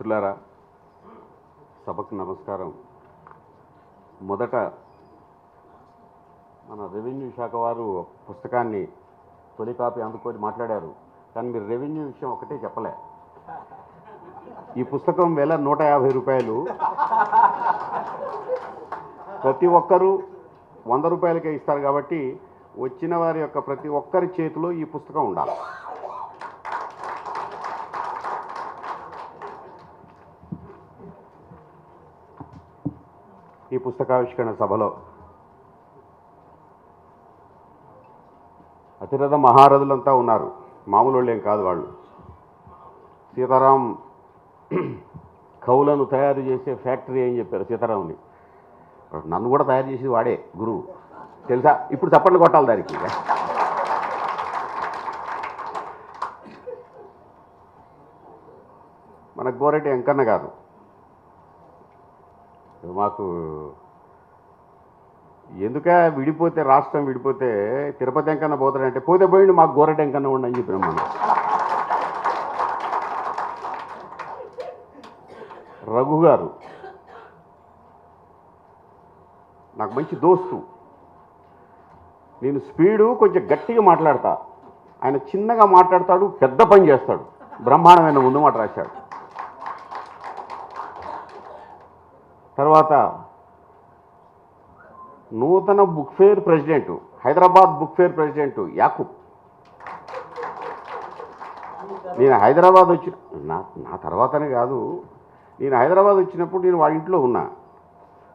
మిత్రులారా, సభకు నమస్కారం. మొదట మన రెవెన్యూ శాఖ వారు పుస్తకాన్ని తొలి కాపీ అందుకొని మాట్లాడారు. కానీ మీరు రెవెన్యూ విషయం ఒకటే చెప్పలే. ఈ పుస్తకం వేల 150 రూపాయలు. ప్రతి ఒక్కరూ 100 రూపాయలకే ఇస్తారు కాబట్టి వచ్చిన వారి యొక్క ప్రతి ఒక్కరి చేతిలో ఈ పుస్తకం ఉండాలి. ఈ పుస్తకావిష్కరణ సభలో అతిరథ మహారథులంతా ఉన్నారు. మామూలు వాళ్ళేం కాదు వాళ్ళు. సీతారాం కవులను తయారు చేసే ఫ్యాక్టరీ అని చెప్పారు సీతారాంని. నన్ను కూడా తయారు చేసేది వాడే గురువు, తెలుసా? ఇప్పుడు చప్పట్లు కొట్టాలి దానికి. మన గోరెటి వెంకన్న గారు మాకు ఎందుక విడిపోతే రాష్ట్రం విడిపోతే తిరుపతి వెంకన్న పోతాడంటే పోతే పోయిండు, మాకు గోరెటి వెంకన్న ఉండని చెప్పినాం మనం. రఘు గారు నాకు మంచి దోస్తు. నేను స్పీడు కొంచెం గట్టిగా మాట్లాడతా, ఆయన చిన్నగా మాట్లాడతాడు, పెద్ద పని చేస్తాడు. బ్రహ్మాండమైన ముందు మాట రాశాడు. తర్వాత నూతన book fair president, Hyderabad book fair president Yakub. నేను హైదరాబాద్ నా తర్వాతనే కాదు, నేను హైదరాబాద్ వచ్చినప్పుడు నేను వాడి ఇంట్లో ఉన్నా.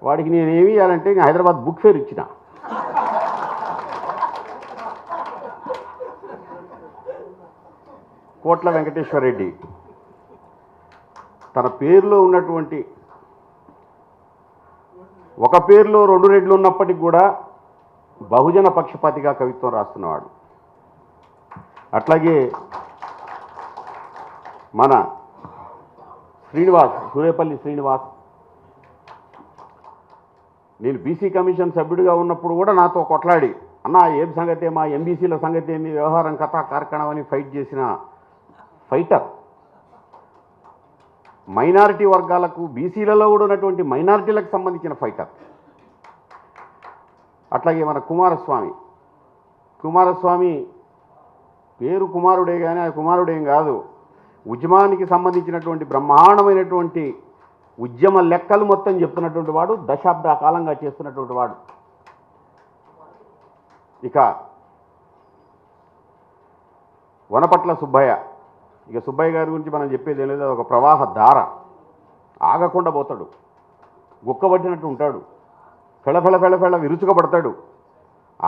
వాడికి నేను ఏమి ఇవ్వాలంటే నేను హైదరాబాద్ బుక్ ఫేర్ ఇచ్చిన. కోట్ల వెంకటేశ్వర రెడ్డి తన పేరులో ఉన్నటువంటి ఒక పేరులో 2 రెడ్లు ఉన్నప్పటికీ కూడా బహుజన పక్షపాతిగా కవిత్వం రాస్తున్నవాడు. అట్లాగే మన శ్రీనివాస్, సూరేపల్లి శ్రీనివాస్, నేను బీసీ కమిషన్ సభ్యుడిగా ఉన్నప్పుడు కూడా నాతో కొట్లాడి, అన్నా ఏం సంగతి, మా ఎంబీసీల సంగతి ఏంది, వ్యవహారం కథా కార్యక్రమం అని ఫైట్ చేసిన ఫైటర్. మైనారిటీ వర్గాలకు, బీసీలలో కూడా ఉన్నటువంటి మైనారిటీలకు సంబంధించిన ఫైటర్. అట్లాగే మన కుమారస్వామి పేరు కుమారుడే కానీ ఆ కుమారుడేం కాదు. ఉద్యమానికి సంబంధించినటువంటి బ్రహ్మాండమైనటువంటి ఉద్యమ లెక్కలు మొత్తం చెప్తున్నటువంటి వాడు, దశాబ్ద కాలంగా చేస్తున్నటువంటి వాడు. ఇక వనపట్ల సుబ్బయ్య. ఇక సుబ్బయ్య గారి గురించి మనం చెప్పేది ఏం లేదు, ఒక ప్రవాహ ధార, ఆగకుండా పోతాడు, గుక్కబట్టినట్టు ఉంటాడు, ఫెళ విరుచుకబడతాడు.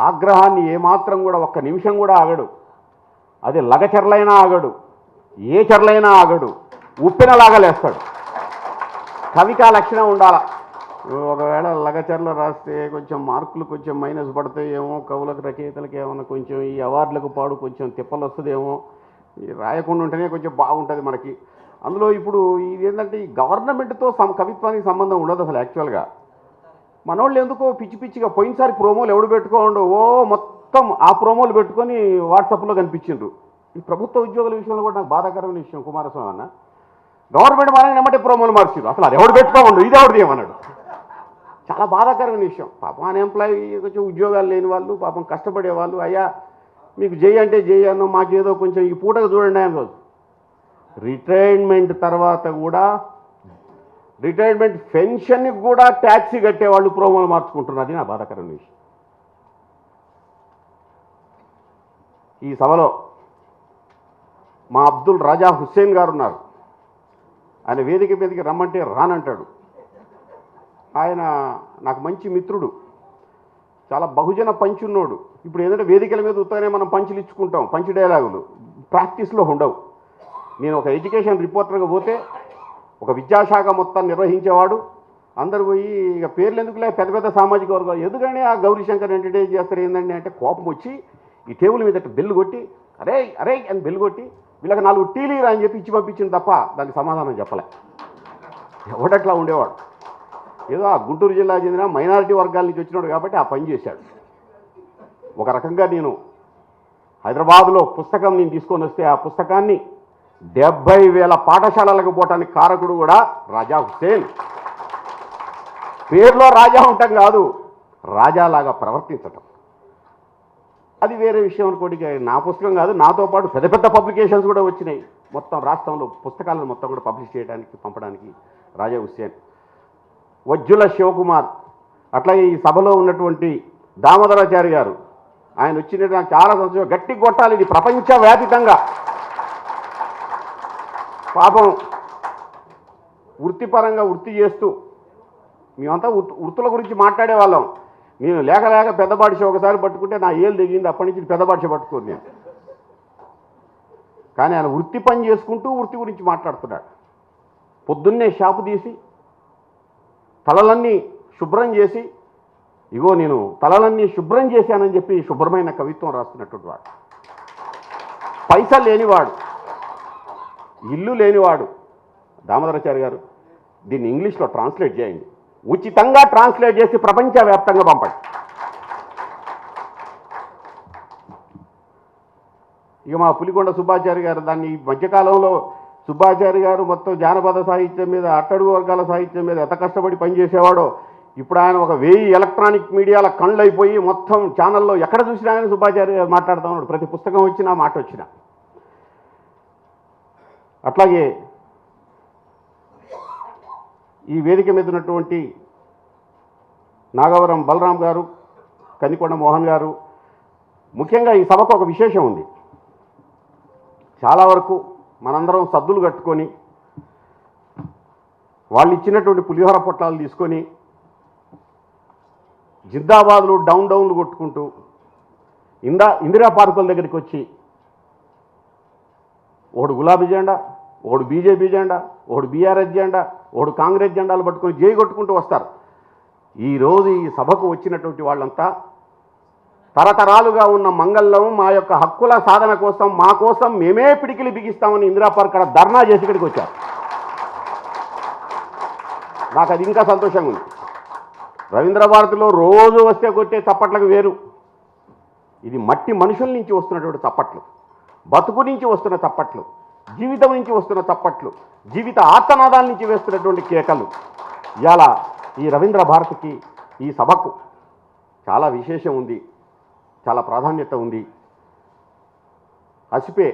ఆగ్రహాన్ని ఏమాత్రం కూడా ఒక్క నిమిషం కూడా ఆగడు. అది లగచెర్లైనా ఆగడు, ఏ చెర్లైనా ఆగడు, ఉప్పినలాగలేస్తాడు. కవికా లక్షణం ఉండాల. ఒకవేళ లగచర్ల రాస్తే కొంచెం మార్కులు కొంచెం మైనస్ పడతాయేమో, కవులకు రచయితలకు ఏమన్నా కొంచెం ఈ అవార్డులకు పాడు కొంచెం తిప్పలు వస్తుందేమో, రాయకుండా ఉంటేనే కొంచెం బాగుంటుంది మనకి. అందులో ఇప్పుడు ఇది ఏంటంటే ఈ గవర్నమెంట్తో కవిత్వానికి సంబంధం ఉండదు అసలు. యాక్చువల్గా మనోళ్ళు ఎందుకో పిచ్చి పిచ్చిగా పోయినసారి ప్రోమోలు ఎవడు పెట్టుకోండు, మొత్తం ఆ ప్రోమోలు పెట్టుకొని వాట్సాప్లో కనిపించిండ్రు. ఈ ప్రభుత్వ ఉద్యోగుల విషయంలో కూడా నాకు బాధాకరమైన విషయం. కుమారస్వామి అన్న గవర్నమెంట్ మనకి నెమ్మటి ప్రోమోలు మార్చారు, అసలు అది ఎవడు పెట్టుకోండు, ఇది ఎవరిది ఏమన్నాడు. చాలా బాధాకరమైన విషయం. పాపం అన్ఎంప్లాయీ కొంచెం ఉద్యోగాలు లేని వాళ్ళు, పాపం కష్టపడే వాళ్ళు, అయ్యా మీకు జై అంటే జై అన్నో, మాకేదో కొంచెం ఈ పూటకు చూడండి అని రోజు. రిటైర్మెంట్ తర్వాత కూడా రిటైర్మెంట్ పెన్షన్కి కూడా ట్యాక్సీ కట్టేవాళ్ళు ప్రోమోలు మార్చుకుంటున్నారు. అది నా బాధాకరమైన విషయం. ఈ సభలో మా అబ్దుల్ రాజా హుస్సేన్ గారు ఉన్నారు. ఆయన వేదిక మీదకి రమ్మంటే రానంటాడు. ఆయన నాకు మంచి మిత్రుడు, చాలా బహుజన పంచున్నోడు. ఇప్పుడు ఏంటంటే వేదికల మీద ఉత్తగానే మనం పంచులు ఇచ్చుకుంటాం, పంచి డైలాగులు ప్రాక్టీస్లో ఉండవు. నేను ఒక ఎడ్యుకేషన్ రిపోర్టర్గా పోతే ఒక విద్యాశాఖ మొత్తం నిర్వహించేవాడు. అందరు పోయి ఇక పేర్లు ఎందుకులే, పెద్ద పెద్ద సామాజిక వర్గాలు ఎందుకంటే ఆ గౌరీశంకర్ ఎంటర్టైన్ చేస్తారు ఏంటంటే అంటే కోపం వచ్చి ఈ టేబుల్ మీద బెల్లు కొట్టి అరే అరే అని బెల్లు కొట్టి వీళ్ళకి 4 టీలు అని చెప్పి ఇచ్చి పంపించింది తప్ప దానికి సమాధానం చెప్పలే. ఎవడట్లా ఉండేవాడు. ఏదో ఆ గుంటూరు జిల్లా చెందిన మైనారిటీ వర్గాల నుంచి వచ్చినాడు కాబట్టి ఆ పని చేశాడు. ఒక రకంగా నేను హైదరాబాద్లో పుస్తకం నేను తీసుకొని వస్తే ఆ పుస్తకాన్ని 70,000 పాఠశాలలకు పోవటానికి కారకుడు కూడా రాజా హుస్సేన్. పేరులో రాజా ఉండటం కాదు, రాజాలాగా ప్రవర్తించటం. అది వేరే విషయం అనుకోండి. నా పుస్తకం కాదు, నాతో పాటు పెద్ద పెద్ద పబ్లికేషన్స్ కూడా వచ్చినాయి. మొత్తం రాష్ట్రంలో పుస్తకాలను మొత్తం కూడా పబ్లిష్ చేయడానికి పంపడానికి రాజా హుస్సేన్. వజ్జుల శివకుమార్, అట్లాగే ఈ సభలో ఉన్నటువంటి దామోదరాచారి గారు, ఆయన వచ్చినట్టు నాకు చాలా సంతోషం. గట్టి కొట్టాలి, ఇది ప్రపంచవ్యాపితంగా. పాపం వృత్తిపరంగా వృత్తి చేస్తూ మేమంతా వృత్తుల గురించి మాట్లాడే వాళ్ళం. నేను లేక లేక పెద్దబాడిష ఒకసారి పట్టుకుంటే నా ఏళ్ళు దిగింది, అప్పటి నుంచి పెద్దబాడిష పట్టుకోను నేను. కానీ ఆయన వృత్తి పని చేసుకుంటూ వృత్తి గురించి మాట్లాడుతున్నాడు. పొద్దున్నే షాపు తీసి తలలన్నీ శుభ్రం చేసి, ఇగో నేను తలలన్నీ శుభ్రం చేశానని చెప్పి శుభ్రమైన కవిత్వం రాస్తున్నటువంటి వాడు. పైసలు లేనివాడు, ఇల్లు లేనివాడు. దామోదరాచారి గారు, దీన్ని ఇంగ్లీష్లో ట్రాన్స్లేట్ చేయండి, ఉచితంగా ట్రాన్స్లేట్ చేసి ప్రపంచవ్యాప్తంగా పంపండి. ఇక మా పులికొండ సుబ్బాచారి గారు, దాన్ని ఈ మధ్యకాలంలో సుబ్బాచారి గారు మొత్తం జానపద సాహిత్యం మీద, అట్టడుగు వర్గాల సాహిత్యం మీద ఎంత కష్టపడి పనిచేసేవాడో, ఇప్పుడు ఆయన ఒక 1000 ఎలక్ట్రానిక్ మీడియాల కళ్ళు అయిపోయి మొత్తం ఛానల్లో ఎక్కడ చూసినా కానీ సుబ్బాచారి గారు మాట్లాడుతూ ఉన్నాడు. ప్రతి పుస్తకం వచ్చినా మాట వచ్చినా. అట్లాగే ఈ వేదిక మీద ఉన్నటువంటి నాగవరం బలరాం గారు, కందికొండ మోహన్ గారు, ముఖ్యంగా ఈ సభకు ఒక విశేషం ఉంది. చాలా వరకు మనందరం సద్దులు కట్టుకొని వాళ్ళు ఇచ్చినటువంటి పులిహోర పొట్లాలు తీసుకొని జిందాబాదులు డౌన్లు కొట్టుకుంటూ ఇందిరా పార్కుల దగ్గరికి వచ్చి ఒకడు గులాబీ జెండా, ఒకడు బీజేపీ జెండా, ఒకడు బీఆర్ఎస్ జెండా, ఒకడు కాంగ్రెస్ జెండాలు పట్టుకొని జై కొట్టుకుంటూ వస్తారు. ఈరోజు ఈ సభకు వచ్చినటువంటి వాళ్ళంతా తరతరాలుగా ఉన్న మంగళం, మా యొక్క హక్కుల సాధన కోసం, మా కోసం మేమే పిడికిలి బిగిస్తామని ఇందిరా పార్క్ కాడ ధర్నా చేసి ఇక్కడికి వచ్చారు. నాకు అది ఇంకా సంతోషంగా ఉంది. రవీంద్ర భారతిలో రోజు వస్తే కొట్టే చప్పట్లకు వేరు. ఇది మట్టి మనుషుల నుంచి వస్తున్నటువంటి చప్పట్లు, బతుకు నుంచి వస్తున్న చప్పట్లు, జీవితం నుంచి వస్తున్న చప్పట్లు, జీవిత ఆర్తనాదాల నుంచి వేస్తున్నటువంటి కేకలు. ఇవాళ ఈ రవీంద్ర భారతికి, ఈ సభకు చాలా విశేషం ఉంది, చాలా ప్రాధాన్యత ఉంది. హసిపే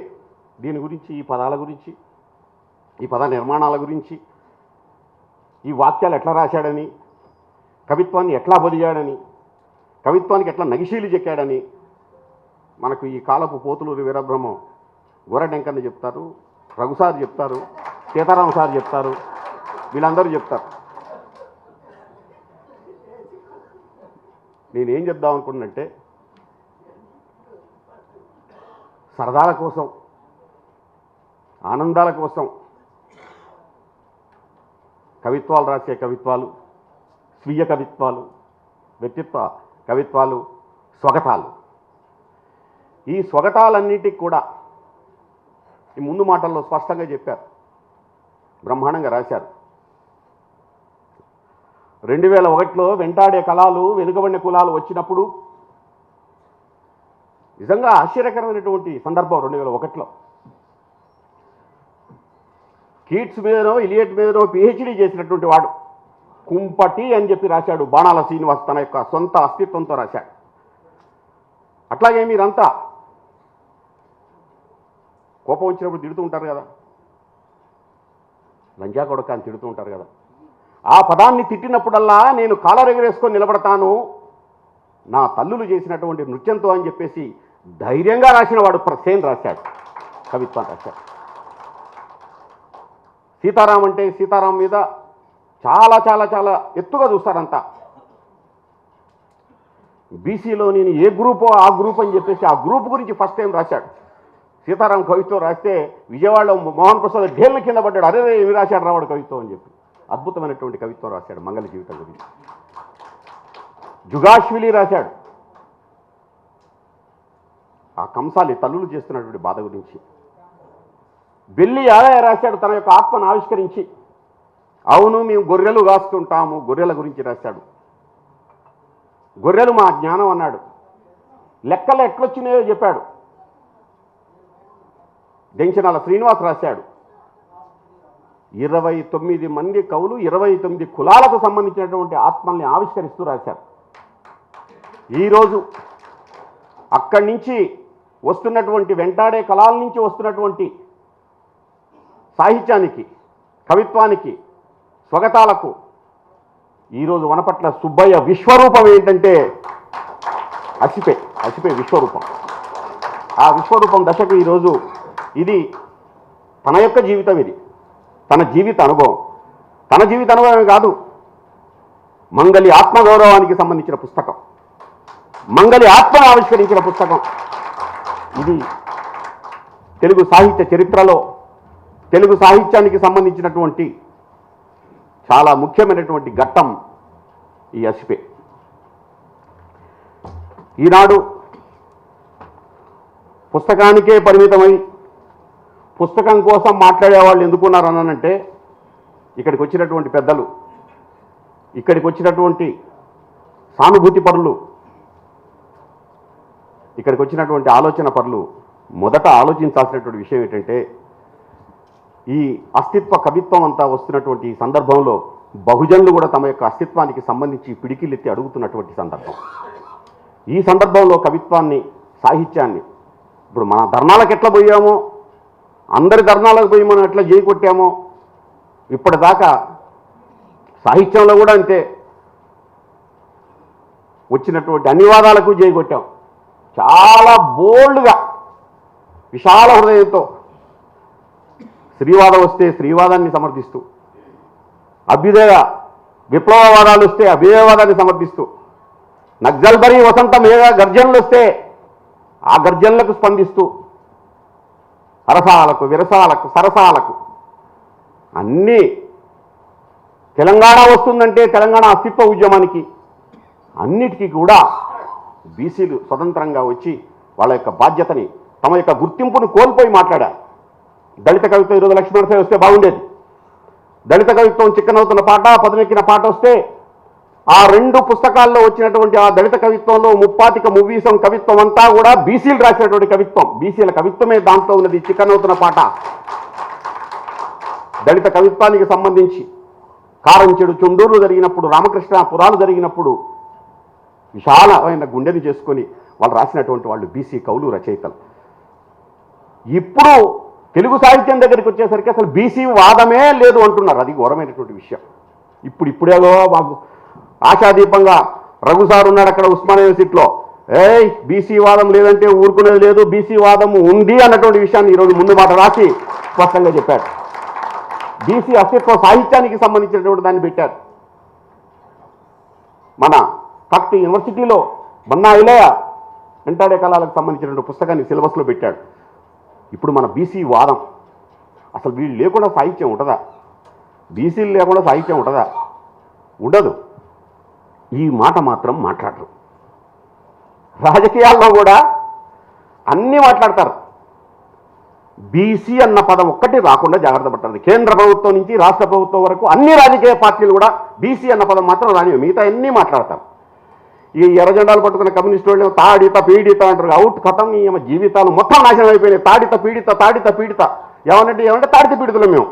దీని గురించి, ఈ పదాల గురించి, ఈ పద నిర్మాణాల గురించి, ఈ వాక్యాలు ఎట్లా రాశాడని, కవిత్వాన్ని ఎట్లా బదిలాడని, కవిత్వానికి ఎట్లా నగిశీలు చెక్కాడని మనకు ఈ కాలపు పోతులూరి వీరబ్రహ్మం, గోరటెంకన్న చెప్తారు, రఘుసార్ చెప్తారు, సీతారాం సార్ చెప్తారు, వీళ్ళందరూ చెప్తారు. నేనేం చెప్దాం అనుకున్నట్టే, సరదాల కోసం, ఆనందాల కోసం కవిత్వాలు రాసే కవిత్వాలు, స్వీయ కవిత్వాలు, వ్యక్తిత్వ కవిత్వాలు, స్వగతాలు. ఈ స్వగతాలన్నిటికి కూడా ఈ ముందు మాటల్లో స్పష్టంగా చెప్పారు, బ్రహ్మాండంగా రాశారు. 2001లో వెంటాడే కళాలు, వెనుకబడిన కులాలు వచ్చినప్పుడు నిజంగా ఆశ్చర్యకరమైనటువంటి సందర్భం. 2001లో కీట్స్ మీదనో ఇలియట్ మీదనో పిహెచ్డీ చేసినటువంటి వాడు కుంపటి అని చెప్పి రాశాడు. బాణాల శ్రీనివాస్ తన యొక్క సొంత అస్తిత్వంతో రాశాడు. అట్లాగే మీరంతా కోపం వచ్చినప్పుడు తిడుతూ ఉంటారు కదా, లంజా కొడక అని తిడుతూ ఉంటారు కదా. ఆ పదాన్ని తిట్టినప్పుడల్లా నేను కాలర్ ఎగరేసుకొని నిలబడతాను నా తల్లులు చేసినటువంటి నృత్యంతో అని చెప్పేసి ధైర్యంగా రాసిన వాడు సేన్ రాశాడు, కవిత్వం రాశాడు. సీతారాం అంటే సీతారాం మీద చాలా చాలా చాలా ఎత్తుగా చూస్తారంతా. బీసీలో నేను ఏ గ్రూపో ఆ గ్రూప్ అని చెప్పేసి ఆ గ్రూప్ గురించి ఫస్ట్ టైం రాశాడు. సీతారాం కవిత్వం రాస్తే విజయవాడలో మోహన్ ప్రసాద్ ఢేళ్ళ కింద పడ్డాడు. అరే ఏమి రాశాడు రావాడు కవిత్వం అని చెప్పి. అద్భుతమైనటువంటి కవిత్వం రాశాడు మంగళ జీవితం గురించి. జుగాశ్విలి రాశాడు ఆ కంసాలి తల్లులు చేస్తున్నటువంటి బాధ గురించి. బెల్లి యాదయ్య రాశాడు తన యొక్క ఆత్మను ఆవిష్కరించి. అవును మేము గొర్రెలు కాస్తుంటాము, గొర్రెల గురించి రాశాడు. గొర్రెలు మా జ్ఞానం అన్నాడు. లెక్కలు ఎట్లొచ్చినాయో చెప్పాడు. దెంచనాల శ్రీనివాస్ రాశాడు. 29 మంది కవులు 29 కులాలకు సంబంధించినటువంటి ఆత్మల్ని ఆవిష్కరిస్తూ రాశారు. ఈరోజు అక్కడి నుంచి వస్తున్నటువంటి వెంటాడే కళల నుంచి వస్తున్నటువంటి సాహిత్యానికి, కవిత్వానికి, స్వగతాలకు ఈరోజు వనపట్ల సుబ్బయ్య విశ్వరూపం ఏంటంటే అసిపే విశ్వరూపం. ఆ విశ్వరూపం దశకు ఈరోజు ఇది తన యొక్క జీవితం, ఇది తన జీవిత అనుభవం. తన జీవిత అనుభవమే కాదు, మంగలి ఆత్మగౌరవానికి సంబంధించిన పుస్తకం, మంగలి ఆత్మను ఆవిష్కరించిన పుస్తకం. ఇది తెలుగు సాహిత్య చరిత్రలో తెలుగు సాహిత్యానికి సంబంధించినటువంటి చాలా ముఖ్యమైనటువంటి ఘట్టం ఈ అసిపే. ఈనాడు పుస్తకానికే పరిమితమై పుస్తకం కోసం మాట్లాడేవాళ్ళు ఎందుకున్నారనంటే, ఇక్కడికి వచ్చినటువంటి పెద్దలు, ఇక్కడికి వచ్చినటువంటి సానుభూతి పరులు, ఇక్కడికి వచ్చినటువంటి ఆలోచన పరులు మొదట ఆలోచించాల్సినటువంటి విషయం ఏంటంటే, ఈ అస్తిత్వ కవిత్వం అంతా వస్తున్నటువంటి ఈ సందర్భంలో బహుజనులు కూడా తమ యొక్క అస్తిత్వానికి సంబంధించి పిడికిలెత్తి అడుగుతున్నటువంటి సందర్భం. ఈ సందర్భంలో కవిత్వాన్ని, సాహిత్యాన్ని ఇప్పుడు మన ధర్నాలకు ఎట్లా పోయామో, అందరి ధర్నాలకు పోయి మనం ఎట్లా జై కొట్టామో, ఇప్పటిదాకా సాహిత్యంలో కూడా అంతే వచ్చినటువంటి అన్నివాదాలకు జై కొట్టాం. చాలా బోల్డ్గా విశాల హృదయంతో స్త్రీవాదం వస్తే స్త్రీవాదాన్ని సమర్థిస్తూ, అభ్యుదయ విప్లవవాదాలు వస్తే అభ్యుదయవాదాన్ని సమర్థిస్తూ, నక్సల్బరీ వసంత మేఘ గర్జనలు వస్తే ఆ గర్జనలకు స్పందిస్తూ, అరసాలకు, విరసాలకు, సరసాలకు అన్నీ, తెలంగాణ వస్తుందంటే తెలంగాణ అస్తిత్వ ఉద్యమానికి అన్నిటికీ కూడా బీసీలు స్వతంత్రంగా వచ్చి వాళ్ళ యొక్క బాధ్యతని, తమ యొక్క గుర్తింపును కోల్పోయి మాట్లాడారు. దళిత కవిత్వం ఈరోజు లక్ష్మణసాయి వస్తే బాగుండేది. దళిత కవిత్వం చిక్కనవుతున్న పాట, పదునెక్కిన పాట వస్తే ఆ 2 పుస్తకాల్లో వచ్చినటువంటి ఆ దళిత కవిత్వంలో 35 కవిత్వం అంతా కూడా బీసీలు రాసినటువంటి కవిత్వం. బీసీల కవిత్వమే దాంట్లో ఉన్నది. చిక్కనవుతున్న పాట దళిత కవిత్వానికి సంబంధించి కారంచెడు చుండూరులు జరిగినప్పుడు, రామకృష్ణ పురాలు జరిగినప్పుడు విశాలమైన గుండెని చేసుకొని వాళ్ళు రాసినటువంటి వాళ్ళు బీసీ కవులు, రచయితలు. ఇప్పుడు తెలుగు సాహిత్యం దగ్గరికి వచ్చేసరికి అసలు బీసీ వాదమే లేదు అంటున్నారు. అది ఘోరమైనటువంటి విషయం. ఇప్పుడేదో మాకు ఆశాదీపంగా రఘు సార్ ఉన్నాడు అక్కడ ఉస్మానియా యూనివర్సిటీలో, బీసీ వాదం లేదంటే ఊరుకునేది లేదు, బీసీ వాదం ఉంది అన్నటువంటి విషయాన్ని ఈరోజు ముందు మాట రాసి స్పష్టంగా చెప్పారు. బీసీ అస్తిత్వ సాహిత్యానికి సంబంధించినటువంటి దాన్ని పెట్టారు. మన కాకతీ యూనివర్సిటీలో బన్నా ఇలయ వెంటాడే కళలకు సంబంధించినటువంటి పుస్తకాన్ని సిలబస్లో పెట్టాడు. ఇప్పుడు మన బీసీ వాదం, అసలు వీళ్ళు లేకుండా సాహిత్యం ఉంటుందా? బీసీలు లేకుండా సాహిత్యం ఉంటుందా? ఉండదు. ఈ మాట మాత్రం మాట్లాడరు. రాజకీయాల్లో కూడా అన్నీ మాట్లాడతారు. బీసీ అన్న పదం ఒక్కటి రాకుండా జాగ్రత్త పడుతుంది. కేంద్ర ప్రభుత్వం నుంచి రాష్ట్ర ప్రభుత్వం వరకు అన్ని రాజకీయ పార్టీలు కూడా బీసీ అన్న పదం మాత్రం రానివి, మిగతా అన్నీ మాట్లాడతారు. ఈ ఎర్రజెండాలు పట్టుకున్న కమ్యూనిస్ట్ వాళ్ళు తాడిత పీడిత అంటారు. అవుట్ కథం ఈ జీవితాలు మొత్తం నాశనం అయిపోయినాయి. తాడిత పీడిత ఏమంటే తాడిత పీడితులం మేము.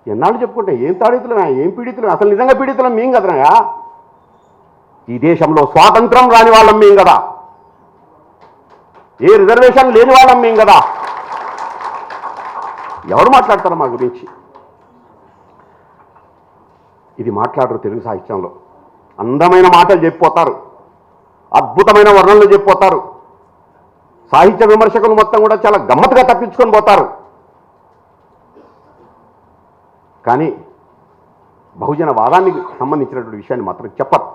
ఎన్నాళ్ళు చెప్పుకుంటే ఏం తాడితులమే, ఏం పీడితులమే? అసలు నిజంగా పీడితులం మేం కదనయా. ఈ దేశంలో స్వాతంత్రం రాని వాళ్ళం మేం కదా, ఏ రిజర్వేషన్ లేని వాళ్ళం మేం కదా. ఎవరు మాట్లాడతారు మా గురించి? ఇది మాట్లాడరు. తెలుగు సాహిత్యంలో అందమైన మాటలు చెప్పిపోతారు, అద్భుతమైన వర్ణనలు చెప్పిపోతారు. సాహిత్య విమర్శకులు మొత్తం కూడా చాలా గమ్మత్తుగా తప్పించుకొని పోతారు. కానీ బహుజన వాదానికి సంబంధించినటువంటి విషయాన్ని మాత్రం చెప్పరు.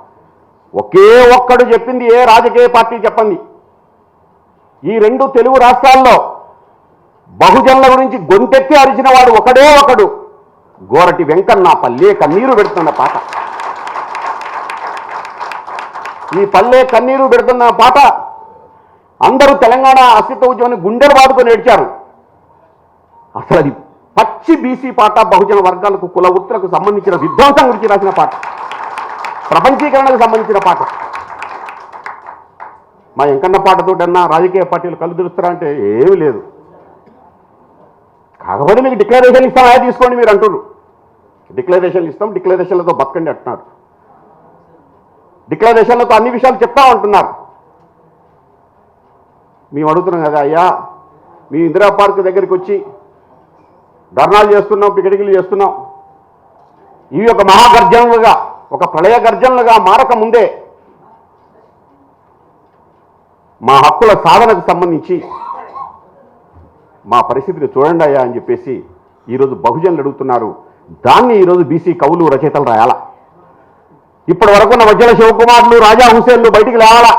ఒకే ఒక్కడు చెప్పింది, ఏ రాజకీయ పార్టీ చెప్పండి. ఈ 2 తెలుగు రాష్ట్రాల్లో బహుజనుల గురించి గొంతెత్తి అరిచిన వాడు ఒకడే ఒకడు, గోరటి వెంకన్న పల్లె కన్నీరు పెడుతున్న పాట. ఈ పల్లె కన్నీరు పెడుతున్న పాట అందరూ తెలంగాణ అస్తిత్వ ఉద్యమాన్ని గుండెలు బాదుకొని ఏడ్చారు. అసలు అది పచ్చి బీసీ పాట, బహుజన వర్గాలకు, కుల వృత్తులకు సంబంధించిన విధ్వంసం గురించి రాసిన పాట, ప్రపంచీకరణకు సంబంధించిన పాట. మా వెంకన్న పాటతోటన్నా రాజకీయ పార్టీలు కళ్ళు తెరుస్తారా అంటే ఏమీ లేదు. కాకపోతే మీకు డిక్లరేషన్ ఇస్తాం అదే తీసుకోండి మీరు అంటున్నారు. డిక్లరేషన్లు ఇస్తాం, డిక్లరేషన్లతో బతకండి అంటున్నారు. డిక్లరేషన్లతో అన్ని విషయాలు చెప్తాం అంటున్నారు. మేము అడుగుతున్నాం కదా అయ్యా, మీ ఇందిరా పార్క్ దగ్గరికి వచ్చి ధర్నాలు చేస్తున్నాం, పికెటింగ్లు చేస్తున్నాం. ఇవి ఒక మహాగర్జనలుగా, ఒక ప్రళయ గర్జనలుగా మారక ముందే మా హక్కుల సాధనకు సంబంధించి మా పరిస్థితిని చూడండి అయ్యా అని చెప్పేసి ఈరోజు బహుజనులు అడుగుతున్నారు. దాన్ని ఈరోజు బీసీ కవులు రచయితలు రాయాలా. ఇప్పటి వరకున్న మధ్యల శివకుమార్లు, రాజా హుసేన్లు బయటికి లేవాలా.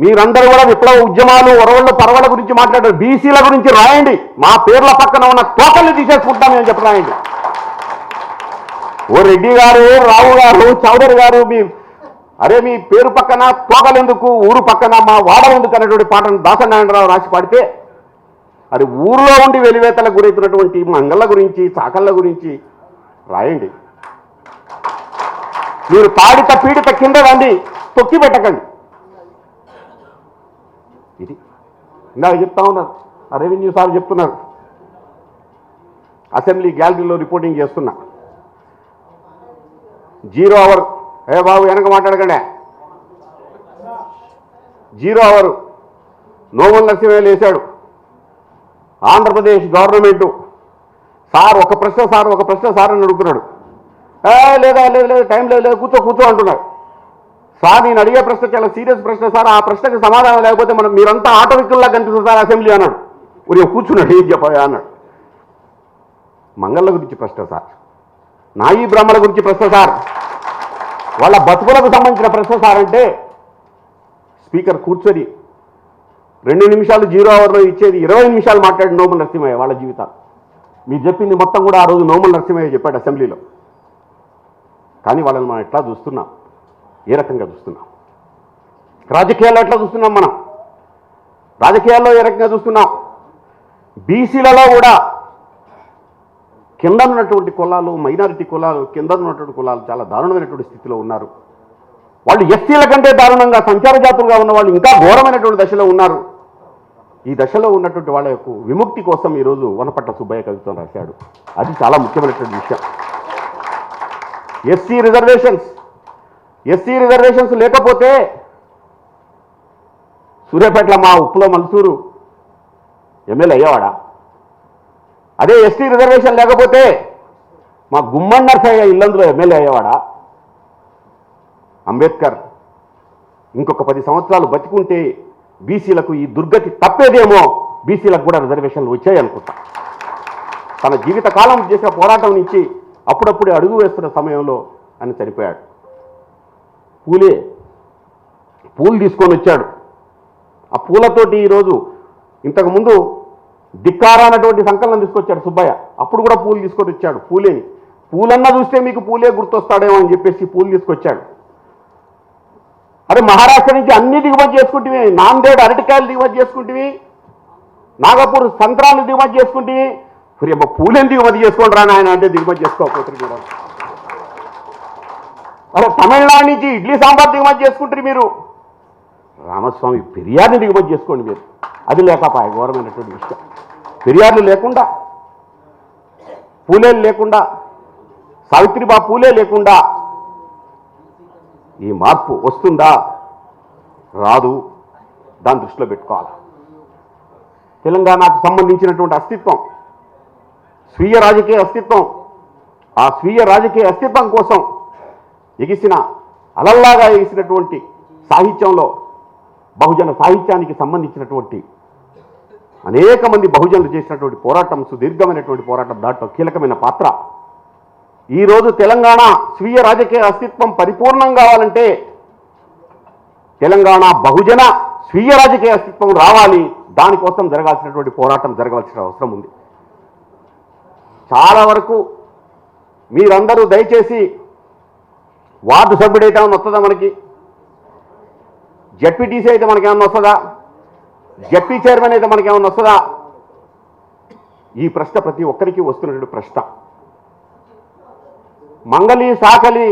మీరందరూ కూడా విప్లవ ఉద్యమాలు, ఒరవళ్ళు పరవళ్ళ గురించి మాట్లాడారు. బీసీల గురించి రాయండి. మా పేర్ల పక్కన ఉన్న టోకల్ని తీసేసుకుంటాం అని చెప్పి రాయండి. ఓ రెడ్డి గారు, రావు గారు, చౌదరి గారు, మీ పేరు పక్కన తోకలెందుకు, ఊరు పక్కన మా వాడ ఎందుకు అనేటువంటి పాటను దాసనారాయణరావు రాసి పాడితే, అది ఊర్లో ఉండి వెలివేతలకు గురవుతున్నటువంటి మంగళ్ళ గురించి, చాకళ్ళ గురించి రాయండి. మీరు తాడిత పీడిత కింద రండి, తొక్కి పెట్టకండి. ఇది ఇందాక చెప్తా ఉన్నారు, రెవెన్యూ సార్ చెప్తున్నారు. అసెంబ్లీ గ్యాలరీలో రిపోర్టింగ్ చేస్తున్నా. 0 అవర్, ఏ బాబు వెనక మాట్లాడకండి. 0 అవర్ నోముల నరసింహయ్య వేశాడు. ఆంధ్రప్రదేశ్ గవర్నమెంట్ సార్ ఒక ప్రశ్న సార్ అని అడుగుతున్నాడు. లేదా టైం లేదు, కూర్చో అంటున్నాడు. సార్ నేను అడిగే ప్రశ్న చాలా సీరియస్ ప్రశ్న సార్, ఆ ప్రశ్నకు సమాధానం లేకపోతే మీరంతా ఆటవికుల్లా కనిపిస్తుంది సార్ అసెంబ్లీ అన్నాడు. ఉదయం కూర్చున్నాడు, ఏం చెప్పా అన్నాడు. మంగళ్ళ గురించి ప్రశ్న సార్, నాయీ బ్రాహ్మణ గురించి ప్రశ్న సార్, వాళ్ళ బతుకులకు సంబంధించిన ప్రశ్న సార్ అంటే స్పీకర్ కూర్చొని 2 నిమిషాలు 0 అవర్లో ఇచ్చేది 20 నిమిషాలు మాట్లాడి నోముల నరసింహయ్య వాళ్ళ జీవితాలు. మీరు చెప్పింది మొత్తం కూడా ఆ రోజు నోముల నరసింహయ్య చెప్పాడు అసెంబ్లీలో. కానీ వాళ్ళని మనం ఎట్లా చూస్తున్నాం, ఏ రకంగా చూస్తున్నాం, రాజకీయాల్లో ఎట్లా చూస్తున్నాం, మనం రాజకీయాల్లో ఏ రకంగా చూస్తున్నాం. బీసీలలో కూడా కింద ఉన్నటువంటి కులాలు, మైనారిటీ కులాలు, కింద ఉన్నటువంటి కులాలు చాలా దారుణమైనటువంటి స్థితిలో ఉన్నారు. వాళ్ళు ఎస్సీల కంటే దారుణంగా సంచార జాతులుగా ఉన్న వాళ్ళు ఇంకా ఘోరమైనటువంటి దశలో ఉన్నారు. ఈ దశలో ఉన్నటువంటి వాళ్ళ యొక్క విముక్తి కోసం ఈరోజు వనపట్ల సుబ్బయ్య కవిత్వం రాశాడు. అది చాలా ముఖ్యమైనటువంటి విషయం. ఎస్సీ రిజర్వేషన్స్ లేకపోతే సూర్యాపేటలో మా ఉప్పులో మన్సూరు ఎమ్మెల్యే అయ్యేవాడా? అదే ఎస్టీ రిజర్వేషన్ లేకపోతే మా గుమ్మడి నరసయ్య ఇల్లందులో ఎమ్మెల్యే అయ్యేవాడా? అంబేద్కర్ ఇంకొక 10 సంవత్సరాలు బతికుంటే బీసీలకు ఈ దుర్గతి తప్పేదేమో, బీసీలకు కూడా రిజర్వేషన్లు వచ్చాయనుకుంటా. తన జీవితకాలం చేసిన పోరాటం నుంచి అప్పుడప్పుడే అడుగు వేస్తున్న సమయంలో ఆయన చనిపోయాడు. పూలు తీసుకొని వచ్చాడు. ఆ పూలతోటి ఈరోజు ఇంతకుముందు ధిక్కారా అన్నటువంటి సంకలనం తీసుకొచ్చాడు సుబ్బయ్య. అప్పుడు కూడా పూలు తీసుకొని వచ్చాడు. పూలన్నా చూస్తే మీకు పూలే గుర్తొస్తాడేమో అని చెప్పేసి పూలు తీసుకొచ్చాడు. అరే మహారాష్ట్ర నుంచి అన్ని దిగుమతి చేసుకుంటే, నాందేడ్ అరటికాయలు దిగుమతి చేసుకుంటే, నాగపూర్ సంత్రాలు దిగుమతి చేసుకుంటే, పూలేని దిగుమతి చేసుకోండి రా నాయన అంటే దిగుమతి చేసుకోకపోతే కూడా. అరే తమిళనాడు నుంచి ఇడ్లీ సాంబార్ దిగుమతి చేసుకుంటారు మీరు. రామస్వామి పెరియార్ని దిగుమతి చేసుకోండి మీరు. అది లేకపోయే ఘోరమైనటువంటి విషయం. పెరియార్లు లేకుండా, పూలేలు లేకుండా, సావిత్రిబాయి పూలే లేకుండా ఈ మార్పు వస్తుందా? రాదు. దాన్ని దృష్టిలో పెట్టుకోవాలి. తెలంగాణకు సంబంధించినటువంటి అస్తిత్వం, స్వీయ రాజకీయ అస్తిత్వం, ఆ స్వీయ రాజకీయ అస్తిత్వం కోసం ఎగిసిన అలల్లాగా ఎగిసినటువంటి సాహిత్యంలో బహుజన సాహిత్యానికి సంబంధించినటువంటి అనేక మంది బహుజనులు చేసినటువంటి పోరాటం, సుదీర్ఘమైనటువంటి పోరాటం, దాంట్లో కీలకమైన పాత్ర. ఈరోజు తెలంగాణ స్వీయ రాజకీయ అస్తిత్వం పరిపూర్ణం కావాలంటే తెలంగాణ బహుజన స్వీయ రాజకీయ అస్తిత్వం రావాలి. దానికోసం జరగాల్సినటువంటి పోరాటం జరగాల్సిన అవసరం ఉంది. చాలా వరకు మీరందరూ దయచేసి వార్డు సభ్యుడైతే ఏమన్నా వస్తుందా మనకి? జెడ్పీటీసీ అయితే మనకేమన్నా వస్తుందా? జెడ్పీ చైర్మన్ అయితే మనకేమన్నా వస్తుందా? ఈ ప్రశ్న ప్రతి ఒక్కరికి వస్తున్నటువంటి ప్రశ్న. మంగలి, సాకలి,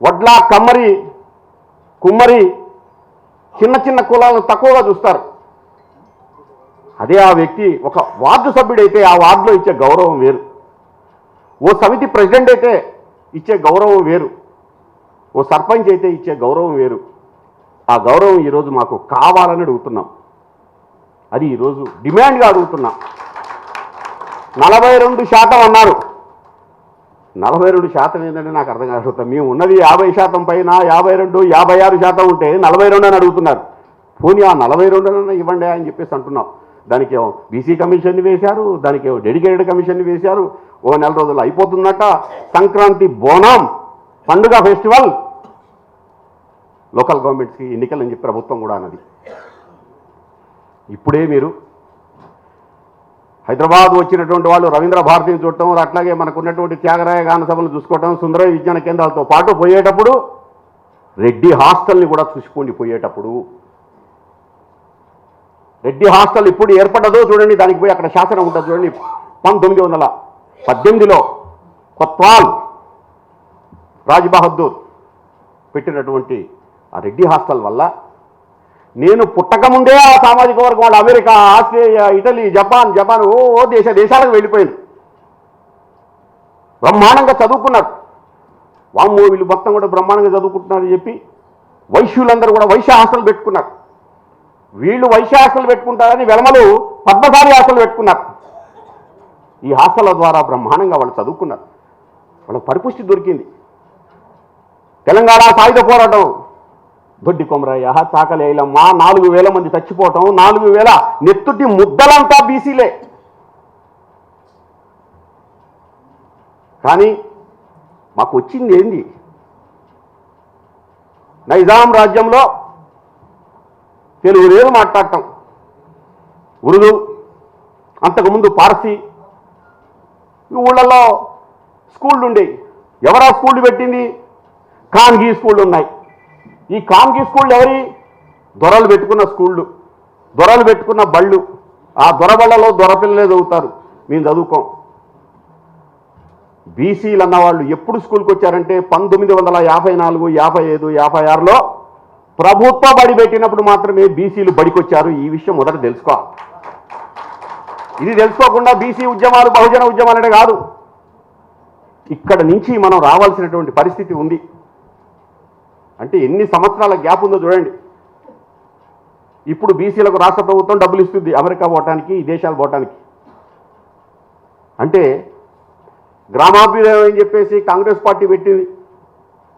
వడ్ల, కమ్మరి, కుమ్మరి చిన్న చిన్న కులాలను తక్కువగా చూస్తారు. అదే ఆ వ్యక్తి ఒక వార్డు సభ్యుడైతే ఆ వార్డులో ఇచ్చే గౌరవం వేరు, ఓ సమితి ప్రెసిడెంట్ అయితే ఇచ్చే గౌరవం వేరు, ఓ సర్పంచ్ అయితే ఇచ్చే గౌరవం వేరు. ఆ గౌరవం ఈరోజు మాకు కావాలని అడుగుతున్నాం. అది ఈరోజు డిమాండ్గా అడుగుతున్నాం. 42% అన్నారు. 42% ఏంటంటే నాకు అర్థం కాకపోతే మేము ఉన్నది 50% పైన 52, 56% ఉంటే 42 అని అడుగుతున్నారు. పోనీ ఆ 42 ఇవ్వండి అని చెప్పేసి అంటున్నాం. దానికి బీసీ కమిషన్ని వేశారు, దానికి డెడికేటెడ్ కమిషన్ని వేశారు. ఓ నెల రోజులు అయిపోతుందట. సంక్రాంతి బోనం పండుగ ఫెస్టివల్ లోకల్ గవర్నమెంట్స్కి ఎన్నికలని చెప్పి ప్రభుత్వం కూడా అన్నది. ఇప్పుడే మీరు హైదరాబాద్ వచ్చినటువంటి వాళ్ళు రవీంద్ర భారతిని చూడటం, అట్లాగే మనకు ఉన్నటువంటి త్యాగరాయ గాన సభలు చూసుకోవటం, సుందరయ్య విజ్ఞాన కేంద్రాలతో పాటు పోయేటప్పుడు రెడ్డి హాస్టల్ని కూడా చూసుకోండి. పోయేటప్పుడు రెడ్డి హాస్టల్ ఇప్పుడు ఏర్పడ్డదో చూడండి, దానికి పోయి అక్కడ శాసనం ఉంటుంది చూడండి. 1918లో కొత్వాల్ రాజ్ బహదూర్ పెట్టినటువంటి ఆ రెడ్డి హాస్టల్ వల్ల నేను పుట్టకముందే ఆ సామాజిక వర్గం వాళ్ళు అమెరికా, ఆస్ట్రేలియా, ఇటలీ, జపాన్ ఓ దేశాలకు వెళ్ళిపోయింది. బ్రహ్మాండంగా చదువుకున్నారు. వామ్మో వీళ్ళు మొత్తం కూడా బ్రహ్మాండంగా చదువుకుంటున్నారని చెప్పి వైశ్యులందరూ కూడా వైశ్య హాస్టల్ పెట్టుకున్నారు. వీళ్ళు వైశ్య హాస్టల్ పెట్టుకుంటారని వెలమలు పద్మశాలి హాస్టల్ పెట్టుకున్నారు. ఈ హాస్టల్ ద్వారా బ్రహ్మాండంగా వాళ్ళు చదువుకున్నారు. వాళ్ళకి పరిపుష్టి దొరికింది. తెలంగాణ సాయుధ పోరాటం, దొడ్డి కొమరయ్య, చాకలేలమ్మ, 4,000 మంది చచ్చిపోవటం, 4,000 నెత్తుటి ముద్దలంతా బీసీలే. కానీ మాకు వచ్చింది ఏంది? నైజాం రాజ్యంలో తెలుగు లేదు మాట్లాడటం, ఉర్దూ, అంతకుముందు పార్సీ. ఊళ్ళల్లో స్కూళ్ళు ఉండేవి. ఎవరా స్కూళ్ళు పెట్టింది? ఖాన్గీ స్కూళ్ళు ఉన్నాయి. ఈ ఖాన్గీ స్కూళ్ళు ఎవరి? దొరలు పెట్టుకున్న స్కూళ్ళు, దొరలు పెట్టుకున్న బళ్ళు. ఆ దొరబళ్ళలో దొరపిల్లలే చదువుతారు, మేము చదువుకోం. బీసీలు అన్నవాళ్ళు ఎప్పుడు స్కూల్కి వచ్చారంటే 1954, 55, 56లో ప్రభుత్వ బడి పెట్టినప్పుడు మాత్రమే బీసీలు బడికొచ్చారు. ఈ విషయం మొదట తెలుసుకోవాలి. ఇది తెలుసుకోకుండా బీసీ ఉద్యమాలు బహుజన ఉద్యమాలు అంటే కాదు. ఇక్కడ నుంచి మనం రావాల్సినటువంటి పరిస్థితి ఉంది. అంటే ఎన్ని సంవత్సరాల గ్యాప్ ఉందో చూడండి. ఇప్పుడు బీసీలకు రాష్ట్ర ప్రభుత్వం డబ్బులు ఇస్తుంది అమెరికా పోవటానికి, ఈ దేశాలు పోవటానికి. అంటే గ్రామాభ్యుదయం అని చెప్పేసి కాంగ్రెస్ పార్టీ పెట్టింది.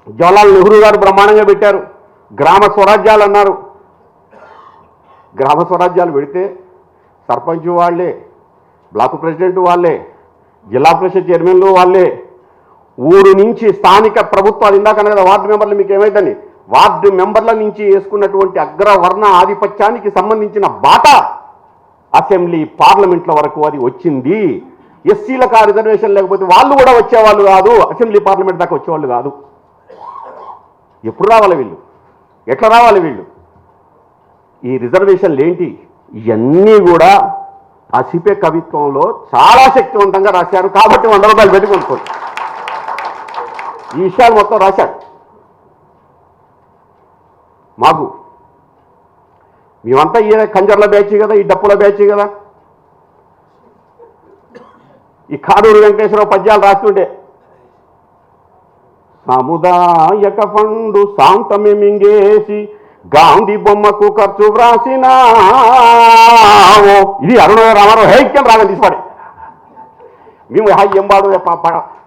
జవహర్లాల్ నెహ్రూ గారు బ్రహ్మాండంగా పెట్టారు. గ్రామ స్వరాజ్యాలు అన్నారు. గ్రామ స్వరాజ్యాలు పెడితే సర్పంచ్ వాళ్ళే, బ్లాక్ ప్రెసిడెంట్ వాళ్ళే, జిల్లా పరిషత్ చైర్మన్లు వాళ్ళే, ఊరు నుంచి స్థానిక ప్రభుత్వాలు, ఇందాక కదా వార్డు మెంబర్లు, మీకు ఏమైందని వార్డు మెంబర్ల నుంచి వేసుకున్నటువంటి అగ్రవర్ణ ఆధిపత్యానికి సంబంధించిన బాట అసెంబ్లీ పార్లమెంట్ల వరకు అది వచ్చింది. ఎస్సీలకు ఆ రిజర్వేషన్ లేకపోతే వాళ్ళు కూడా వచ్చేవాళ్ళు కాదు, అసెంబ్లీ పార్లమెంట్ దాకా వచ్చేవాళ్ళు కాదు. ఎప్పుడు రావాలి వీళ్ళు? ఎట్లా రావాలి వీళ్ళు? ఈ రిజర్వేషన్లు ఏంటి? ఇవన్నీ కూడా అసిపే కవిత్వంలో చాలా శక్తివంతంగా రాశారు. కాబట్టి 100 రూపాయలు పెట్టి కొనుక్కోండి. ఈ విషయాలు మొత్తం రాశాడు. మాకు మేమంతా ఈ కంజర్ల బ్యాచ్ కదా, ఈ డప్పుల బ్యాచ్ కదా. ఈ కాడూరు వెంకటేశ్వరరావు పద్యాలు రాస్తుంటే సముదాయక ఫండు శాంతమే మింగేసి గాంధీ బొమ్మకు ఖర్చు వ్రాసినా. ఇది అరుణోదయ రామారావు హైక్యం రాగం తీసిపడే. మేము ఎంబాడు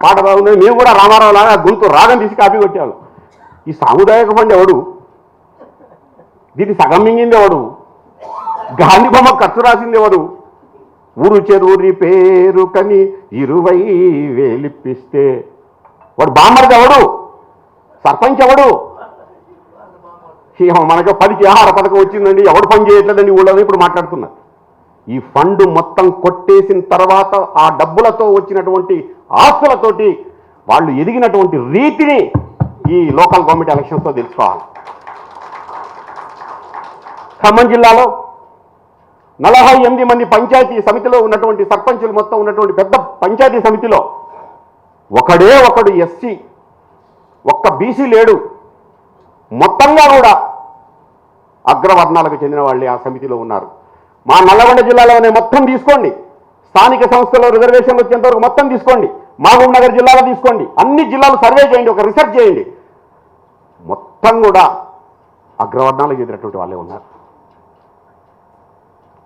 పాట బాగుంది, మేము కూడా రామారావు లాగా గొంతు రాగం తీసి కాపీ కొట్టేవాళ్ళం. ఈ సాముదాయక ఫండ్ ఎవడు? దీన్ని సగం మింగింది ఎవడు? గాంధీ బొమ్మ ఖర్చు రాసింది ఎవడు? ఊరు చెరూరి పేరు కని 20,000 ఇప్పిస్తే వాడు బామ్మర్ది ఎవడు? సర్పంచ్ ఎవడు? మనకు 10కి ఆహార పథకం వచ్చిందండి, ఎవడు పని చేయట్లేదండి ఊళ్ళో ఇప్పుడు మాట్లాడుతున్నారు. ఈ ఫండ్ మొత్తం కొట్టేసిన తర్వాత ఆ డబ్బులతో వచ్చినటువంటి ఆస్తులతోటి వాళ్ళు ఎదిగినటువంటి రీతిని ఈ లోకల్ గవర్నమెంట్ ఎలక్షన్స్తో తెలుసుకోవాలి. ఖమ్మం జిల్లాలో 48 మంది పంచాయతీ సమితిలో ఉన్నటువంటి సర్పంచులు మొత్తం ఉన్నటువంటి పెద్ద పంచాయతీ సమితిలో ఒకడు ఎస్సీ, ఒక్క బీసీ లేడు. మొత్తంగా కూడా అగ్రవర్ణాలకు చెందిన వాళ్ళే ఆ సమితిలో ఉన్నారు. మా నల్లగొండ జిల్లాలోనే మొత్తం తీసుకోండి, స్థానిక సంస్థలో రిజర్వేషన్లు వచ్చేంతవరకు మొత్తం తీసుకోండి, మహబూబ్ నగర్ జిల్లాలో తీసుకోండి, అన్ని జిల్లాలు సర్వే చేయండి, ఒక రీసెర్చ్ చేయండి, మొత్తం కూడా అగ్రవర్ణాలకు ఎదిరినటువంటి వాళ్ళే ఉన్నారు.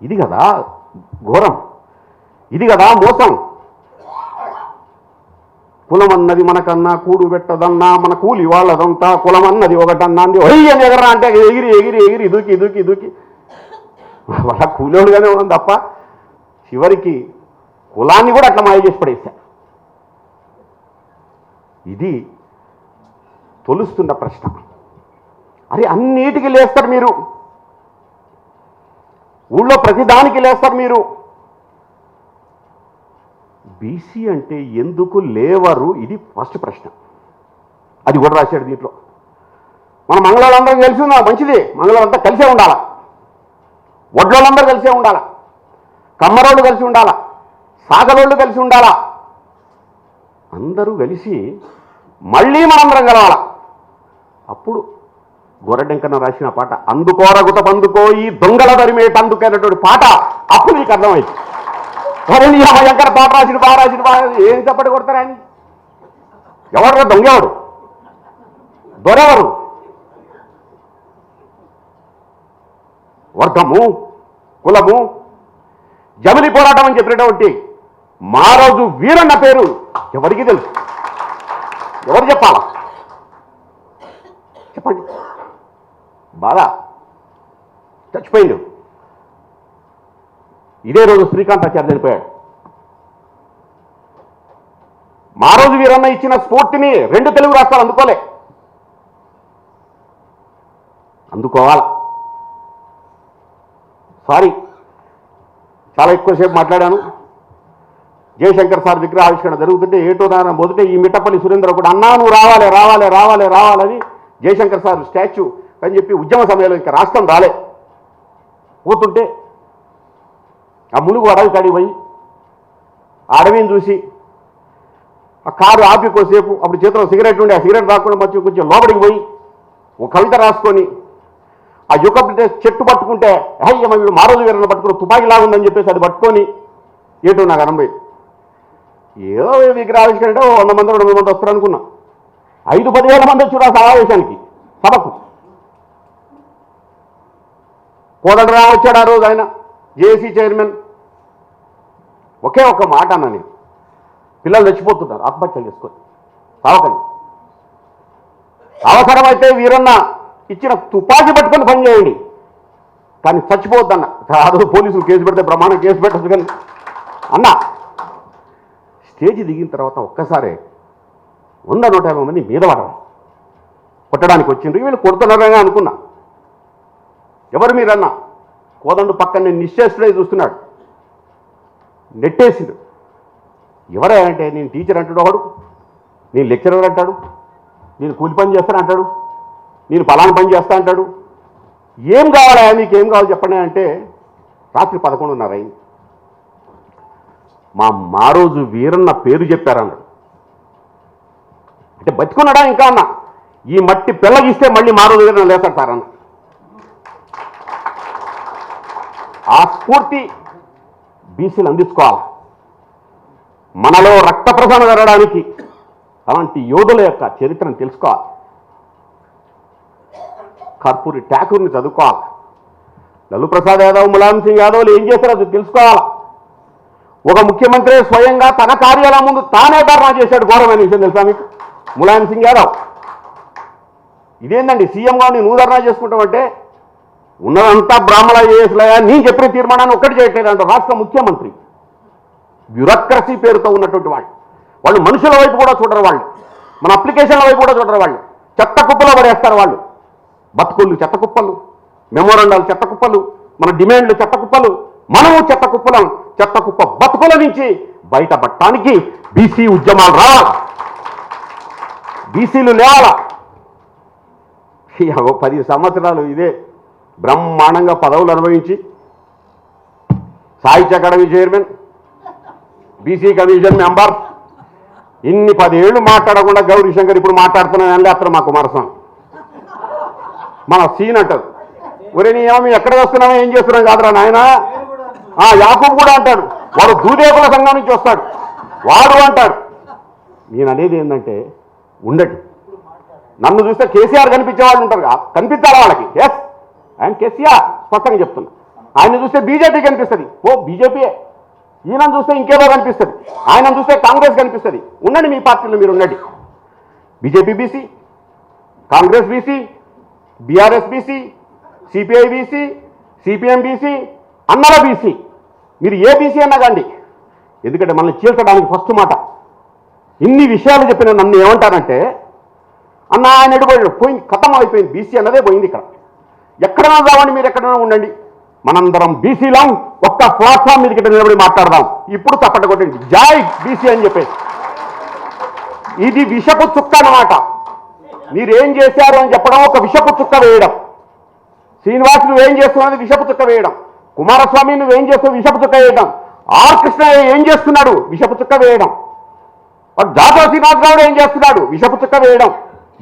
ఇది కదా ఘోరం, ఇది కదా మోసం. కులం అన్నది మనకన్నా కూడు పెట్టదన్నా, మన కూలి వాళ్ళదంతా కులం అన్నది ఒకటన్నా అంది అని ఎగరా అంటే ఎగిరి ఎగిరి ఎగిరి దూకి దూకి దూకి వాళ్ళ కూలోడుగానే ఉన్నాం తప్ప చివరికి కులాన్ని కూడా అట్లా మాయ చేసి పడేశా. ఇది తొలుస్తున్న ప్రశ్న. అరే అన్నిటికీ లేస్తారు మీరు, ఊళ్ళో ప్రతిదానికి లేస్తారు మీరు. బీసీ అంటే ఎందుకు లేవరు, ఇది ఫస్ట్ ప్రశ్న. అది కూడా రాశాడు దీంట్లో. మన మంగళవాళ్ళందరం కలిసి ఉందా, మంచిది, మంగళవాళ్ళంతా కలిసే ఉండాలా, వడ్లోళ్ళందరూ కలిసే ఉండాలా, కమ్మరోళ్ళు కలిసి ఉండాలా, సాగరోళ్ళు కలిసి ఉండాలా, అందరూ కలిసి మళ్ళీ మనందరం కలవాలా. అప్పుడు గొర్రెడెంకన్న రాసిన పాట అందుకోరగుత పందుకో ఈ దొంగల దరిమేట అందుకైనటువంటి పాట అప్పుడు నీకు అర్థమైంది. ఎక్కడ పాట రాసిన ఏం చప్పటి కొడతారా అని. ఎవరు దొంగెవడు, దొరెవరు, వర్గము, కులము, జమిలి పోరాటం అని చెప్పినటువంటి మారోజు వీరన్న పేరు ఎవరికి తెలుసు? ఎవరు చెప్పాలా చెప్పండి. బాధ, చచ్చిపోయిండు. ఇదే రోజు శ్రీకాంతాచార్య చనిపోయాడు. మారోజు వీరన్న ఇచ్చిన స్ఫూర్తిని 2 తెలుగు రాష్ట్రాలు అందుకోవాలా. సారీ, చాలా ఎక్కువసేపు మాట్లాడాను. జయశంకర్ సార్ విగ్రహావిష్కరణ జరుగుతుంటే ఏటో దాని మొదట ఈ మిట్టపల్లి సురేంద్ర కూడా అన్నా నువ్వు రావాలి రావాలి రావాలి రావాలని జయశంకర్ సార్ స్టాచ్యూ అని చెప్పి ఉద్యమ సమయంలో ఇంకా రాష్ట్రం రాలే పోతుంటే ఆ ములుగు అడవి కాడికి పోయి ఆ అడవిని చూసి ఆ కారు ఆపి కోసేపు అప్పుడు చేతిలో సిగరెట్ ఉండి ఆ సిగరెట్ రాకుండా మర్చి కొంచెం లోపలికి పోయి ఒక కవిత రాసుకొని ఆ యుగ చెట్టు పట్టుకుంటే అయ్యమ్మ వీడు మారోజు వీరన్న పట్టుకుని తుపాకీ లాగుందని చెప్పేసి అది పట్టుకొని ఏటో నాకు అనంబోయి. ఏదో విగ్రహావిష్కరణ అంటే 100 మంది 200 మంది వస్తారు అనుకున్నా. 5-10 మంది వచ్చి ఆ సమావేశానికి సభకు. కోదండరావు వచ్చాడు ఆ రోజు, ఆయన జేఏసీ చైర్మన్. ఒకే ఒక్క మాట అన్నా నేను, పిల్లలు చచ్చిపోతున్నారు ఆత్మహత్యలు చేసుకొని కావకండి, అవసరమైతే వీరన్న ఇచ్చిన తుపాకీ పట్టుకొని పని చేయండి కానీ చచ్చిపోవద్దన్న. కాదు పోలీసులు కేసు పెడితే ప్రమాణం కేసు పెట్టచ్చు కానీ అన్నా. స్టేజ్ దిగిన తర్వాత ఒక్కసారే 100-150 మంది మీద పడడం కొట్టడానికి వచ్చిండ్రు. వీళ్ళు కొడుతున్నారని అనుకున్నా. ఎవరు మీరన్నా? కోదండు పక్కన నిశ్చేష్టుడై చూస్తున్నాడు, నెట్టేసిండు. ఎవరే అంటే నేను టీచర్ అంటాడు ఒకడు, నేను లెక్చరర్ అంటాడు, నేను కూలి పని చేస్తాను అంటాడు, నేను పలానా పని చేస్తా అంటాడు. ఏం కావాలా మీకు, ఏం కావాలి చెప్పండి అంటే రాత్రి 11:30 అయింది. మా మారోజు వీరన్న పేరు చెప్పారన్నాడు. అంటే బతుకున్నాడా ఇంకా అన్నా? ఈ మట్టి పెళ్ళగిస్తే మళ్ళీ మారోజు వీరన్న లేస్తాడు సార్ అన్న. ఆ స్ఫూర్తి బీసీలు అందించుకోవాలి. మనలో రక్త ప్రసరణ జరగడానికి అలాంటి యోధుల యొక్క చరిత్రను తెలుసుకోవాలి. కర్పూరి ఠాకూర్ని చదువుకోవాలి. లల్లు ప్రసాద్ యాదవ్, ములాయం సింగ్ యాదవ్లు ఏం చేస్తారో అది తెలుసుకోవాలా. ఒక ముఖ్యమంత్రి స్వయంగా తన కార్యాలయం ముందు తానే ధర్నా చేశాడు. ఘోరమైన విషయం తెలుసా మీకు? ములాయం సింగ్ యాదవ్. ఇదేందండి సీఎంగా నువ్వు ధర్నా చేసుకుంటావంటే ఉన్నదంతా బ్రాహ్మణ చేసలయా, నేను చెప్పిన తీర్మానాన్ని ఒక్కటి చేయట్లేదంట రాష్ట్ర ముఖ్యమంత్రి. బ్యూరోక్రసీ పేరుతో ఉన్నటువంటి వాళ్ళు మనుషుల వైపు కూడా చూడరు, వాళ్ళు మన అప్లికేషన్ల వైపు కూడా చూడరు, వాళ్ళు చెత్త కుప్పలో పడేస్తారు. వాళ్ళు బతుకుళ్ళు చెత్త కుప్పలు, మెమోరాండాలు చెత్త కుప్పలు, మన డిమాండ్లు చెత్త కుప్పలు, మనము చెత్త కుప్పలం. చెత్త కుప్ప బతుకుల నుంచి బయటపడటానికి బీసీ ఉద్యమాలు రావాలి, బీసీలు లేవాలా. 10 సంవత్సరాలు ఇదే బ్రహ్మాండంగా పదవులు అనుభవించి సాహిత్య academy chairman, BC commission member, ఇన్ని 10 ఏళ్ళు మాట్లాడకుండా గౌరీ శంకర్ ఇప్పుడు మాట్లాడుతున్నాను అతను మా కుమారస్వామి మన సీన్ అంటారు. ఒరే నీ ఏమో ఎక్కడ వస్తున్నామో ఏం చేస్తున్నాం కాదురా నాయన, యాకూబ్ కూడా అంటాడు, వాడు దూదేకుల సంఘం నుంచి వస్తాడు వాడు అంటాడు. నేను అనేది ఏంటంటే ఉండడు. నన్ను చూస్తే కేసీఆర్ కనిపించే వాళ్ళు ఉంటారు, కనిపించాలి వాళ్ళకి. ఎస్ ఆయన కేసీఆర్ స్పష్టంగా చెప్తున్నా. ఆయన చూస్తే బీజేపీ కనిపిస్తుంది, ఓ బీజేపీయే. ఈయన చూస్తే ఇంకేదో కనిపిస్తుంది, ఆయన చూస్తే కాంగ్రెస్ కనిపిస్తుంది. ఉండండి, మీ పార్టీలో మీరు ఉండండి. BJP BC, Congress BC, BRS BC, CPI BC, CPM BC, అన్నల బీసీ, మీరు ఏ బీసీ అన్నా కండి. ఎందుకంటే మనల్ని చీల్చడానికి ఫస్ట్ మాట. ఇన్ని విషయాలు చెప్పిన నన్ను ఏమంటారంటే, అన్న ఆయన ఎడిపోయాడు, పోయింది, ఖతం అయిపోయింది, బీసీ అన్నదే పోయింది. ఇక్కడ ఎక్కడైనా రావండి, మీరు ఎక్కడైనా ఉండండి, మనందరం బీసీలం, ఒక్క ప్లాట్ఫామ్ మీదకి నిలబడి మాట్లాడదాం. ఇప్పుడు తప్పట కొట్టండి, జై బీసీ అని చెప్పేసి. ఇది విషపు చుక్క అన్నమాట. మీరేం చేశారు అని చెప్పడం ఒక విషపు చుక్క వేయడం. శ్రీనివాస్ నువ్వేం చేస్తున్నది విషపు చుక్క వేయడం. కుమారస్వామి నువ్వేం చేస్తావు విషపు చుక్క వేయడం. ఆర్ కృష్ణయ్య ఏం చేస్తున్నాడు విషపు చుక్క వేయడం. జాతవ శ్రీనివాస్ గౌడ్ ఏం చేస్తున్నాడు విషపు చుక్క వేయడం.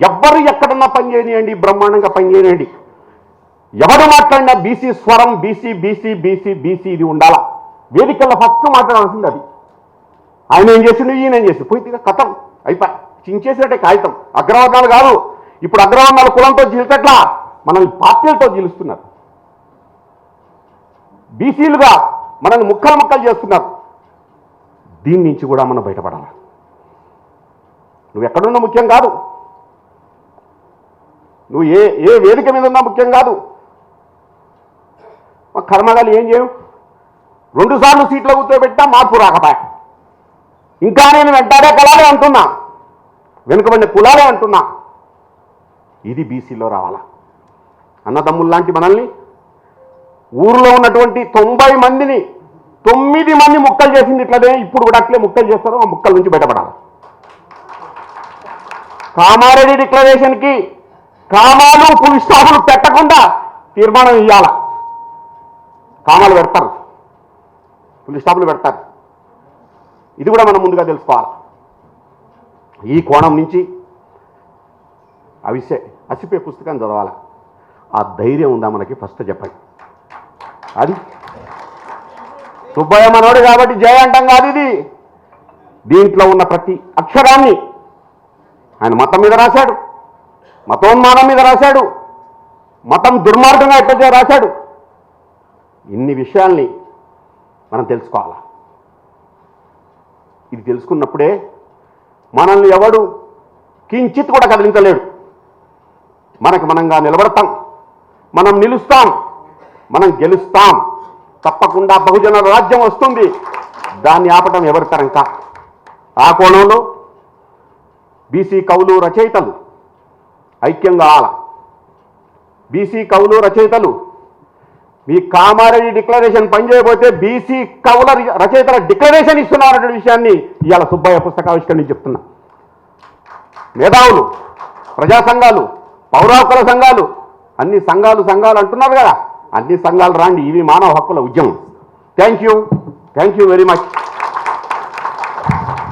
ఎవ్వరు ఎక్కడన్నా పని చేయనియండి, బ్రహ్మాండంగా పని చేయనియండి. ఎవరు మాట్లాడినా బీసీ స్వరం, బీసీ బీసీ బీసీ బీసీ ఇది ఉండాలా. వేదికల్లో ఫస్ట్ మాట్లాడాల్సింది అది. ఆయన ఏం చేసిండు, ఈయన ఏం చేసి పోయి కథం అయిపోయి చించేసినట్టే కాగితం. అగ్రవర్ణాలు కాదు, ఇప్పుడు అగ్రవర్ణాలు కులంతో జీల్చట్లా, మనల్ని పార్టీలతో జీలుస్తున్నారు. బీసీలుగా మనల్ని ముక్కలు ముక్కలు చేస్తున్నారు. దీని నుంచి కూడా మనం బయటపడాలి. నువ్వు ఎక్కడున్నా ముఖ్యం కాదు, నువ్వు ఏ ఏ వేదిక మీద ఉన్నా ముఖ్యం కాదు. కర్మగాలు ఏం చేయవు, 2 సార్లు సీట్లో కూర్చోబెట్టా మార్పు రాకపోయా. ఇంకా నేను వెంటాడే కులాలే అంటున్నా, వెనుకబడిన కులాలే అంటున్నా. ఇది బీసీలో రావాలా. అన్నదమ్ముల్లాంటి మనల్ని ఊరిలో ఉన్నటువంటి 90 మందిని 9 మంది ముక్కలు చేసింది ఇట్లనే. ఇప్పుడు కూడా అట్లే ముక్కలు చేస్తారు. ఆ ముక్కల నుంచి బయటపడాలి. కామారెడ్డి డిక్లరేషన్కి కామాలు ఫుల్ స్టాపులు పెట్టకుండా తీర్మానం ఇవ్వాల. కామాలు పెడతారు, ఫుల్ స్టాపులు పెడతారు. ఇది కూడా మనం ముందుగా తెలుసుకోవాలి. ఈ కోణం నుంచి అసిపే పుస్తకాన్ని చదవాలి. ఆ ధైర్యం ఉందా మనకి ఫస్ట్ చెప్పండి. అది సుబ్బయ్య మనోడు కాబట్టి జయ అంటాం కాదు. ఇది దీంట్లో ఉన్న ప్రతి అక్షరాన్ని ఆయన మతం మీద రాశాడు, మతోన్మానం మీద రాశాడు, మతం దుర్మార్గంగా ఎట్లా రాశాడు. ఇన్ని విషయాల్ని మనం తెలుసుకోవాలి. ఇది తెలుసుకున్నప్పుడే మనల్ని ఎవడు కించిత్ కూడా కదిలించలేడు. మనకు మనంగా నిలబడతాం, మనం నిలుస్తాం, మనం గెలుస్తాం. తప్పకుండా బహుజన రాజ్యం వస్తుంది. దాన్ని ఆపటం ఎవరి తరం కా. ఆ కోణంలో బీసీ కవులు రచయితలు ఐక్యంగా ఆల. బీసీ కవులు రచయితలు మీ కామారెడ్డి డిక్లరేషన్ పనిచేయబోతే బీసీ కవుల రచయితల డిక్లరేషన్ ఇస్తున్నారనే విషయాన్ని ఇవాళ సుబ్బయ్య పుస్తకావిష్కరణ చెప్తున్నా. మేధావులు, ప్రజా సంఘాలు, పౌరాకుల సంఘాలు, అన్ని సంఘాలు అంటున్నారు కదా, అన్ని సంఘాలు రాండి. ఇవి మానవ హక్కుల ఉద్యమం. Thank you very much.